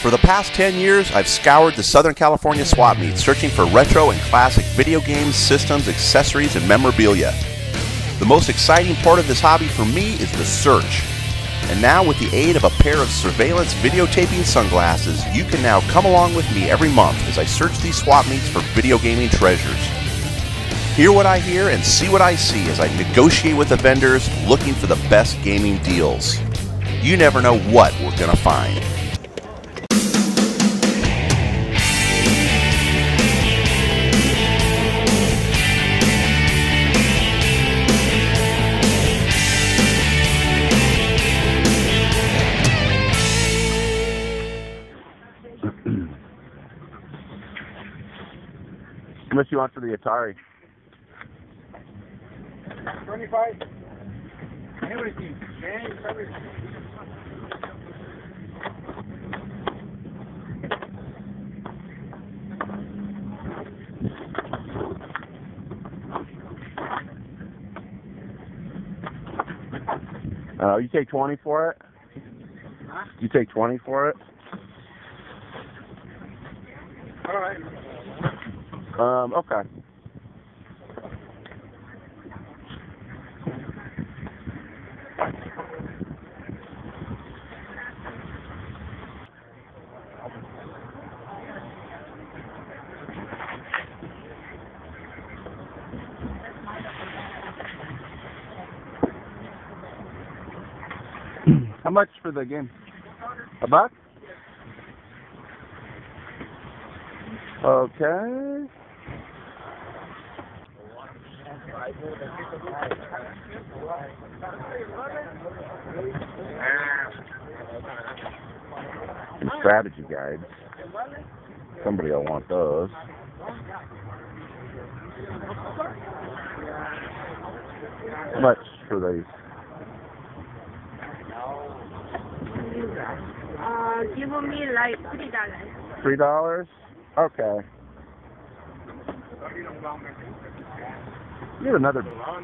For the past 10 years, I've scoured the Southern California Swapmeets, searching for retro and classic video games, systems, accessories, and memorabilia. The most exciting part of this hobby for me is the search. And now, with the aid of a pair of surveillance videotaping sunglasses, you can now come along with me every month as I search these Swapmeets for video gaming treasures. Hear what I hear and see what I see as I negotiate with the vendors, looking for the best gaming deals. You never know what we're going to find. How much you want for the Atari? 25. Everything. Everything. You take 20 for it? Huh? You take 20 for it? All right. Okay. How much for the game? $1? Okay. Strategy guides. Somebody will want those. How much for these? Give me like $3. $3? Okay. Need another. What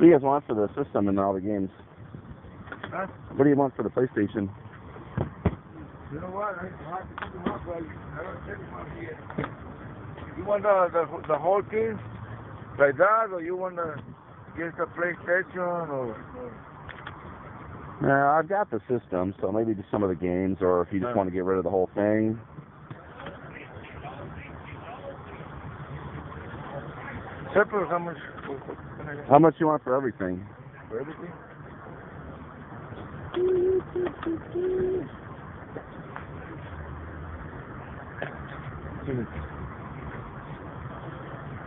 do you guys want for the system and all the games? Huh? What do you want for the PlayStation? You know what? I don't think you want the whole thing like that, or you want to get the PlayStation, or? No, I've got the system, so maybe just some of the games, or if you just want to get rid of the whole thing. Separate, how much? How much you want for everything? For everything?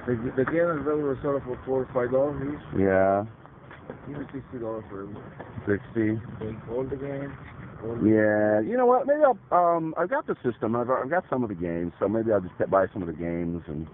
The game is regular sort of for $4 or $5 each. Yeah. Give me $60 for everything. 60. All the games. Yeah. You know what? Maybe I've got the system. I've got some of the games, so maybe I'll just buy some of the games and.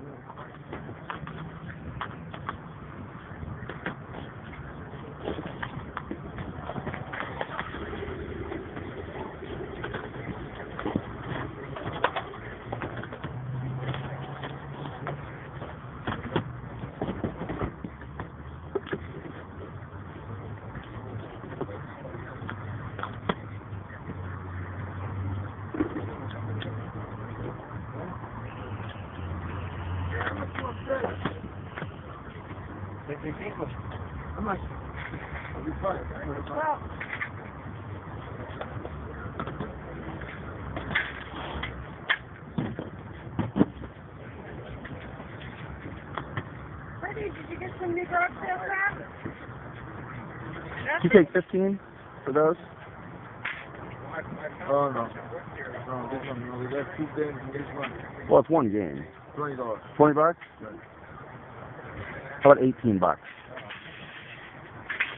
How much? I'll be fine. Did you get some new garage sales back? Did you take 15 for those? Oh, no. No, this one, no. We got 2 games in this one. Well, it's one game. $20. $20? Right. How about $18?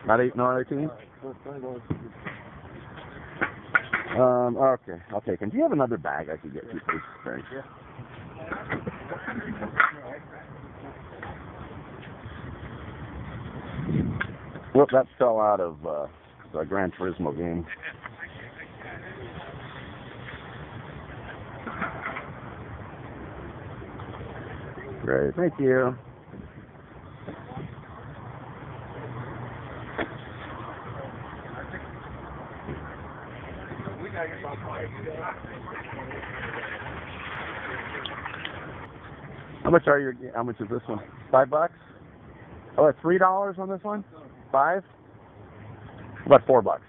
Not 18? $20. Okay, I'll take them. Do you have another bag I could get you, please? Thanks. Yeah. Whoop, that fell out of the Gran Turismo game. Great. Thank you. How much is this one? $5? Oh, it's $3 on this one? 5? About $4.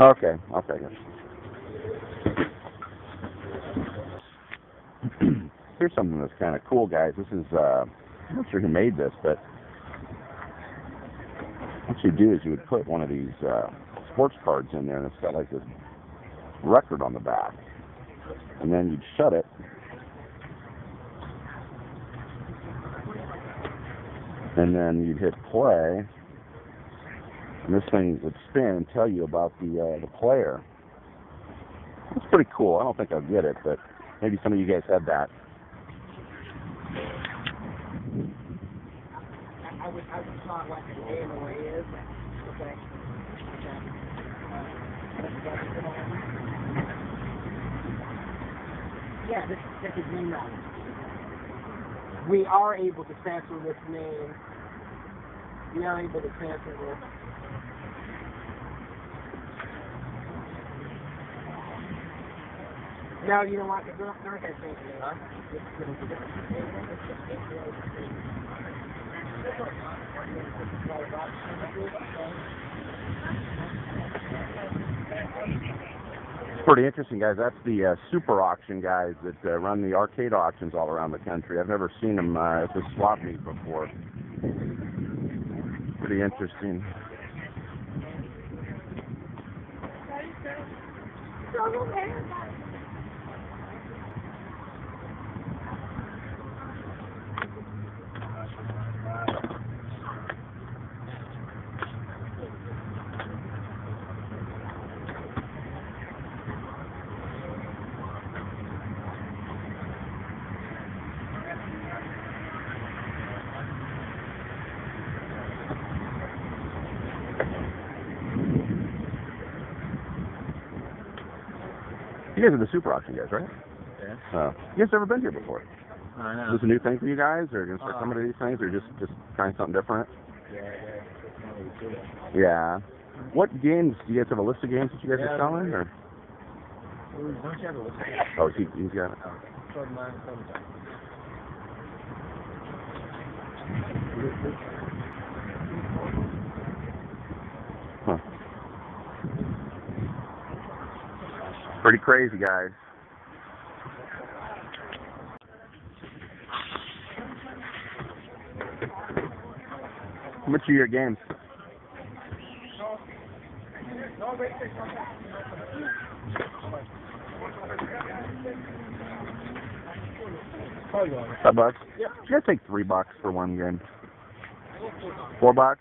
Okay, I'll take it. Here's something that's kind of cool, guys. This is, I'm not sure who made this, but what you do is you would put one of these sports cards in there, and it's got like this record on the back. And then you'd shut it. And then you'd hit play. And this thing would spin and tell you about the player. It's pretty cool. I don't think I'll get it, but maybe some of you guys had that. I would not like to stay in the way it is. Okay. Yeah, this is name right. We are able to transfer this name. We are able to transfer this. No, you don't want to go through it, huh? It's pretty interesting, guys. That's the super auction guys that run the arcade auctions all around the country. I've never seen them at the swap meet before. Pretty interesting. You guys are the super auction guys, right? Yeah. You guys ever been here before? I know. Is this a new thing for you guys, or going to start coming to these things, or just trying something different? Yeah. What games? Do you guys have a list of games that you guys are selling, or? Don't you have a list? Oh, he's got it. Huh. Pretty crazy, guys. How much are your games? $5? Yeah. You guys take $3 for one game. $4?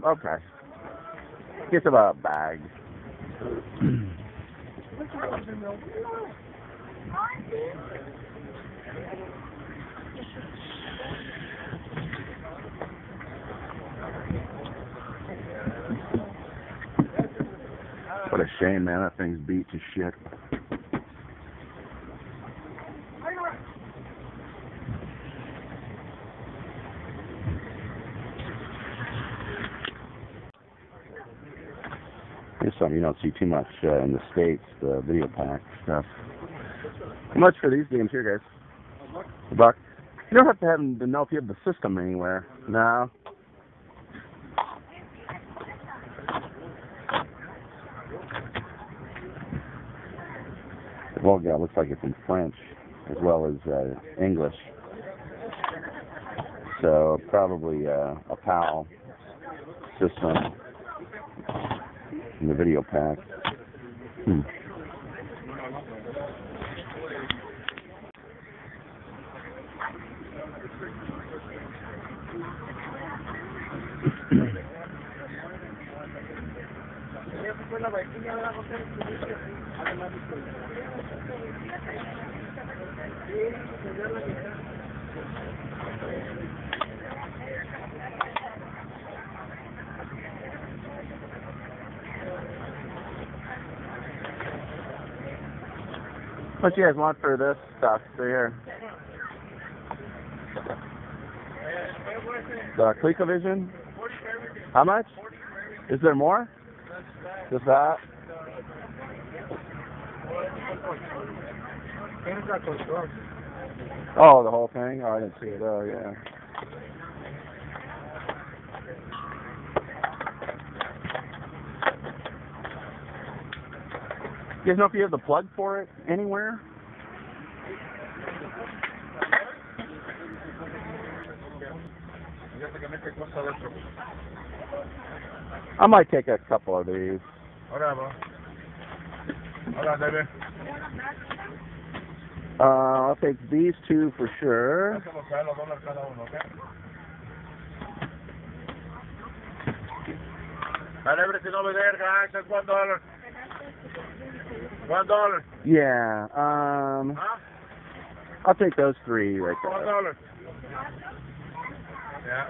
Okay. It's about a bag. What a shame, man. That thing's beat to shit. Here's something you don't see too much in the States, the video pack stuff. How much for these games here, guys? $1. You don't have to know if you have the system anywhere. No. The Volga looks like it's in French as well as English. So probably a PAL system in the video pack. What you guys want for this stuff right here? The ColecoVision? How much? Is there more? Just that? Oh, the whole thing? Oh, I didn't see it. Oh, yeah. You guys know if you have the plug for it anywhere? I might take a couple of these. I'll take these two for sure. $1. Yeah. I'll take those three right there. $1. Yeah.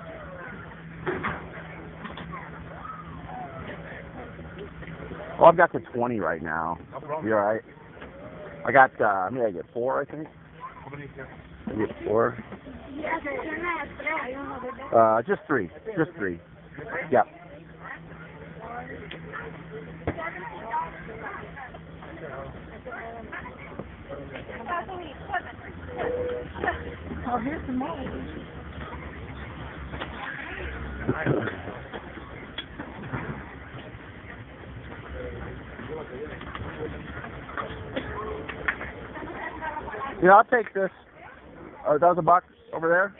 Well, I've got the 20 right now. No problem. You all right? I got, I get 4, I think. I get 4. Just 3. Just 3. Yep. Oh, here's some more. Yeah, I'll take this. That was $1 over there?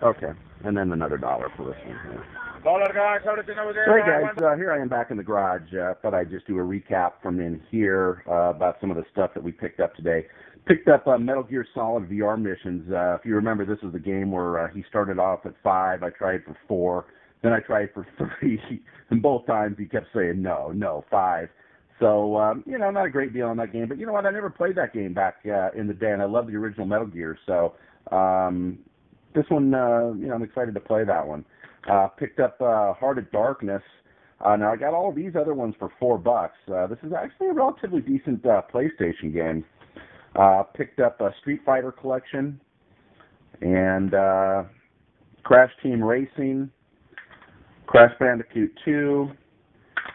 Okay. And then another $1 for this one. Yeah. Hey guys, here I am back in the garage. Thought I'd just do a recap from in here about some of the stuff that we picked up today. Picked up Metal Gear Solid VR missions. If you remember, this was the game where he started off at 5. I tried for 4. Then I tried for 3. And both times he kept saying no, 5. So, not a great deal on that game. But you know what? I never played that game back in the day, and I love the original Metal Gear. So, this one, I'm excited to play that one. Picked up Heart of Darkness. Now, I got all of these other ones for $4. This is actually a relatively decent PlayStation game. Picked up a Street Fighter collection and Crash Team Racing, Crash Bandicoot 2,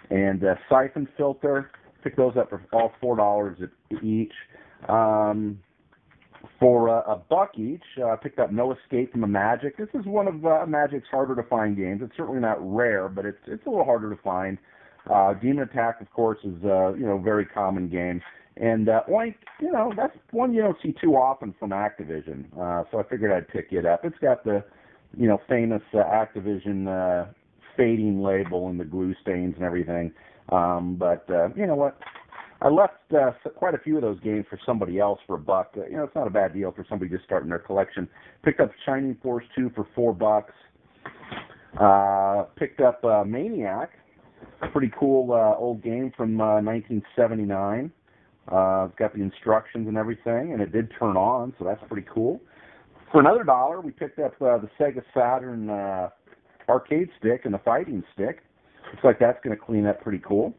and Siphon Filter. Picked those up for all $4 each. For $1 each, picked up No Escape from the Magic. This is one of Magic's harder to find games. It's certainly not rare, but it's a little harder to find. Demon Attack, of course, is a very common game. And Oink, that's one you don't see too often from Activision. So I figured I'd pick it up. It's got the famous Activision fading label and the glue stains and everything. But you know what? I left quite a few of those games for somebody else for $1. It's not a bad deal for somebody just starting their collection. Picked up Shining Force 2 for $4. Picked up Maniac, a pretty cool old game from 1979. It's got the instructions and everything, and it did turn on, so that's pretty cool. For another $1, we picked up the Sega Saturn arcade stick and the fighting stick. Looks like that's going to clean up pretty cool.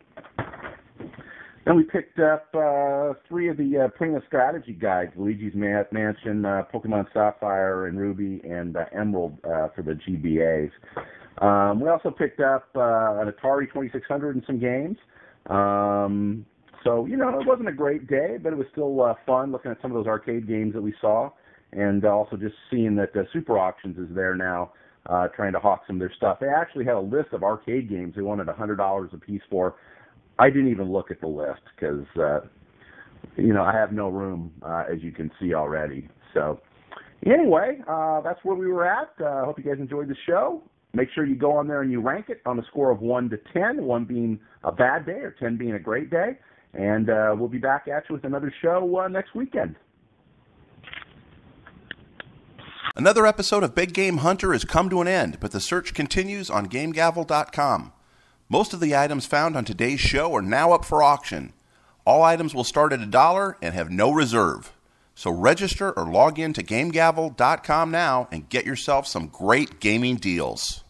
Then we picked up 3 of the Prima Strategy guides, Luigi's Mansion, Pokemon Sapphire and Ruby, and Emerald for the GBAs. We also picked up an Atari 2600 and some games. So, it wasn't a great day, but it was still fun looking at some of those arcade games that we saw, and also just seeing that Super Auctions is there now, trying to hawk some of their stuff. They actually had a list of arcade games they wanted $100 a piece for. I didn't even look at the list because, I have no room, as you can see already. So, anyway, that's where we were at. I hope you guys enjoyed the show. Make sure you go on there and you rank it on a score of 1 to 10, 1 being a bad day or 10 being a great day. And we'll be back at you with another show next weekend. Another episode of Big Game Hunter has come to an end, but the search continues on GameGavel.com. Most of the items found on today's show are now up for auction. All items will start at $1 and have no reserve. So register or log in to GameGavel.com now and get yourself some great gaming deals.